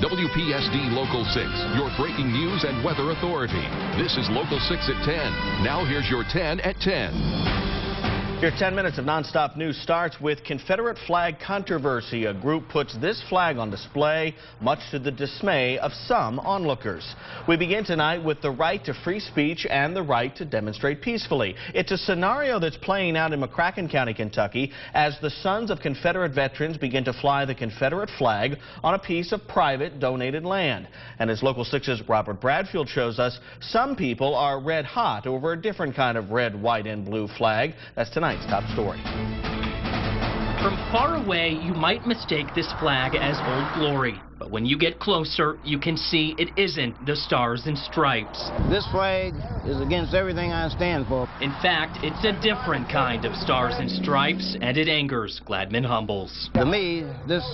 WPSD Local 6, your breaking news and weather authority. This is Local 6 at 10. Now here's your 10 at 10. Your 10 minutes of nonstop news starts with Confederate flag controversy. A group puts this flag on display, much to the dismay of some onlookers. We begin tonight with the right to free speech and the right to demonstrate peacefully. It's a scenario that's playing out in McCracken County, Kentucky, as the sons of Confederate veterans begin to fly the Confederate flag on a piece of private donated land. And as Local 6's Robert Bradfield shows us, some people are red hot over a different kind of red, white, and blue flag. That's tonight's top story. From far away, you might mistake this flag as Old Glory. But when you get closer, you can see it isn't the Stars and Stripes. This flag is against everything I stand for. In fact, it's a different kind of Stars and Stripes, and it angers Gladman Humbles. To me, this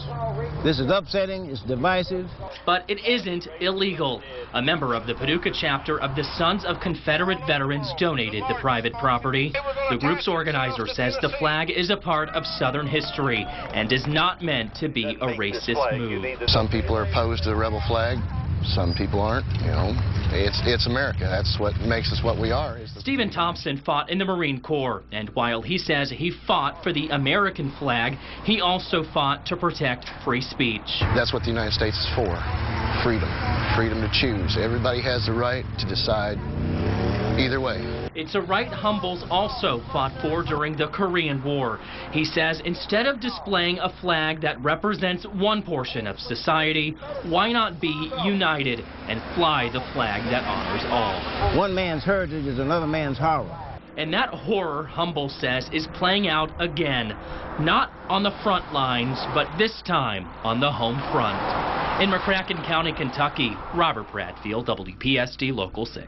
is upsetting, it's divisive. But it isn't illegal. A member of the Paducah chapter of the Sons of Confederate Veterans donated the private property. The group's organizer says the flag is a part of Southern history and is not meant to be a racist move. Some people are opposed to the rebel flag. Some people aren't. You know, it's America. That's what makes us what we are. Stephen Thompson fought in the Marine Corps, and while he says he fought for the American flag, he also fought to protect free speech. That's what the United States is for. Freedom. Freedom to choose. Everybody has the right to decide either way. It's a right Humbles also fought for during the Korean War. He says instead of displaying a flag that represents one portion of society, why not be united and fly the flag that honors all? One man's heritage is another man's horror. And that horror, Humbles says, is playing out again. Not on the front lines, but this time on the home front. In McCracken County, Kentucky, Robert Bradfield, WPSD Local 6.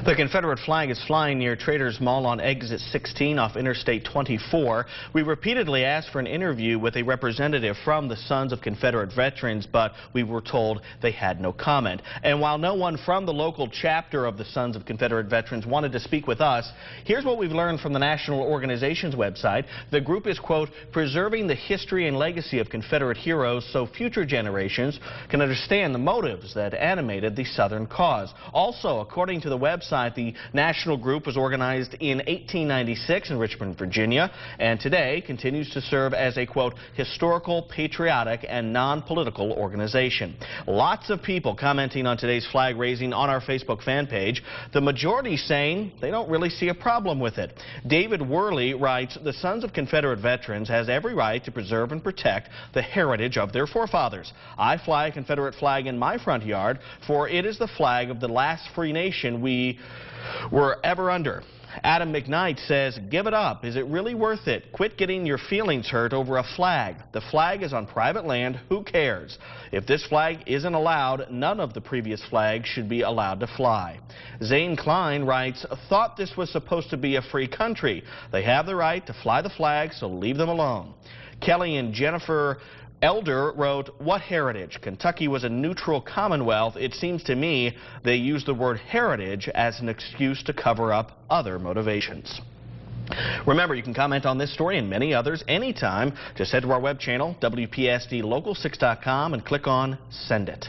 The Confederate flag is flying near Traders Mall on exit 16 off Interstate 24. We repeatedly asked for an interview with a representative from the Sons of Confederate Veterans, but we were told they had no comment. And while no one from the local chapter of the Sons of Confederate Veterans wanted to speak with us, here's what we've learned from the national organization's website. The group is, quote, preserving the history and legacy of Confederate heroes so future generations can understand the motives that animated the Southern cause. Also, according to the website, the national group was organized in 1896 in Richmond, Virginia, and today continues to serve as a, quote, historical, patriotic, and non-political organization. Lots of people commenting on today's flag raising on our Facebook fan page. The majority saying they don't really see a problem with it. David Worley writes, the Sons of Confederate Veterans has every right to preserve and protect the heritage of their forefathers. I fly a Confederate flag in my front yard, for it is the flag of the last free nation we were ever under. Adam McKnight says, give it up. Is it really worth it? Quit getting your feelings hurt over a flag. The flag is on private land. Who cares? If this flag isn't allowed, none of the previous flags should be allowed to fly. Zane Klein writes, thought this was supposed to be a free country. They have the right to fly the flag, so leave them alone. Kelly and Jennifer Elder wrote, what heritage? Kentucky was a neutral commonwealth. It seems to me they use the word heritage as an excuse to cover up other motivations. Remember, you can comment on this story and many others anytime. Just head to our web channel, WPSDLocal6.com, and click on Send It.